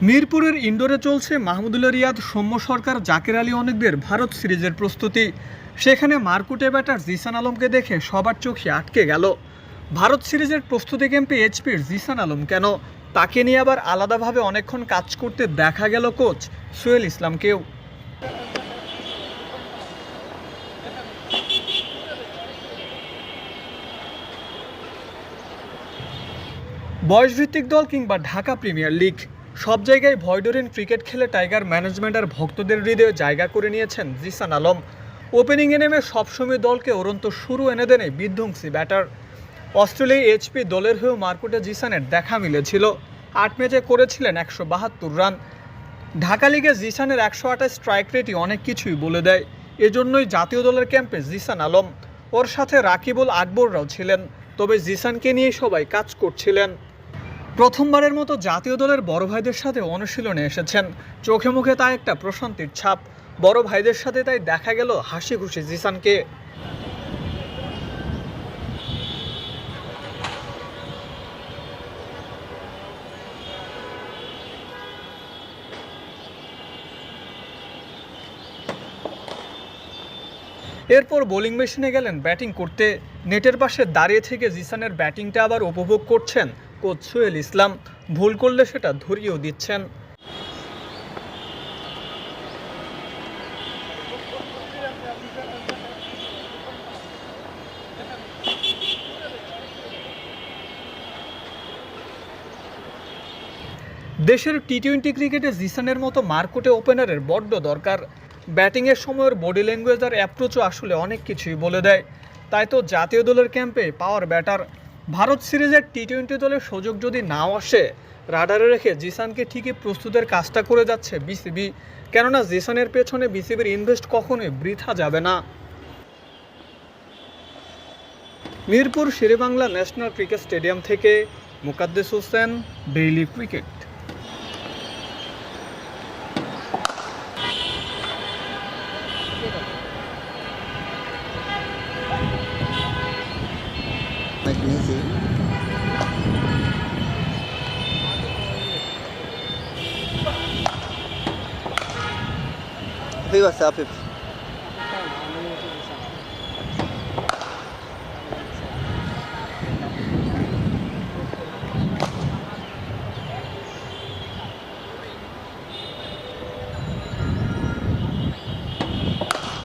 মিরপুরের ইনডোরে চলছে মাহমুদুল্লাহ রিয়াদ, সৌম্য সরকার, জাকের আলী অনেকদের ভারত সিরিজের প্রস্তুতি। সেখানে মারকুটে ব্যাটার জিসান আলমকে দেখে সবার চোখে আটকে গেল। ভারত সিরিজের প্রস্তুতি ক্যাম্পে এইচপির জিসান আলম কেন? তাকে নিয়ে আবার আলাদাভাবে অনেকক্ষণ কাজ করতে দেখা গেল কোচ সোহেল ইসলামকেও। বয়সভিত্তিক দল কিংবা ঢাকা প্রিমিয়ার লিগ, সব জায়গায় ভয়ডরিন ক্রিকেট খেলে টাইগার ম্যানেজমেন্ট আর ভক্তদের হৃদয়ে জায়গা করে নিয়েছেন জিসান আলম। ওপেনিংয়ে নেমে সবসময় দলকে উড়ন্ত শুরু এনে দেন এই বিধ্বংসী ব্যাটার। অস্ট্রেলিয়া এইচপি দলের হয়েও মারকুটে জিসানের দেখা মিলেছিল। 8 ম্যাচে করেছিলেন 172 রান। ঢাকা লিগে জিসানের 128 স্ট্রাইক রেটই অনেক কিছুই বলে দেয়। এজন্যই জাতীয় দলের ক্যাম্পে জিসান আলম, ওর সাথে রাকিবুল আকবররাও ছিলেন। তবে জিসানকে নিয়ে সবাই কাজ করছিলেন। প্রথমবারের মতো জাতীয় দলের বড় ভাইদের সাথে অনুশীলনে এসেছেন। চোখে মুখে তা একটা প্রশান্তির ছাপ। বড় ভাইদের সাথে তাই দেখা গেল হাসি খুশি জিসানকে। এরপর বোলিং মেশিনে গেলেন ব্যাটিং করতে। নেটের পাশে দাঁড়িয়ে থেকে জিসানের ব্যাটিংটা আবার উপভোগ করছেন কোচ সোহেল ইসলাম। ভুল করলে সেটা ধরিয়েও দিচ্ছেন। দেশের টি-20 ক্রিকেটে জিসানের মতো মারকুটে ওপেনারের বড্ড দরকার। ব্যাটিংয়ের সময়ের বডি ল্যাঙ্গুয়েজ আর অ্যাপ্রোচও আসলে অনেক কিছুই বলে দেয়। তাই তো জাতীয় দলের ক্যাম্পে পাওয়ার ব্যাটার। ভারত সিরিজের টি-20 দলের সুযোগ যদি নাও আসে, রাডারে রেখে জিসানকে ঠিকই প্রস্তুতের কাজটা করে যাচ্ছে বিসিবি। কেননা জিসানের পেছনে বিসিবির ইনভেস্ট কখনোই বৃথা যাবে না। Mirpur Sher e Bangla national cricket stadium থেকে Mukaddes Hossain, daily cricket. Easy. Viva Sapip.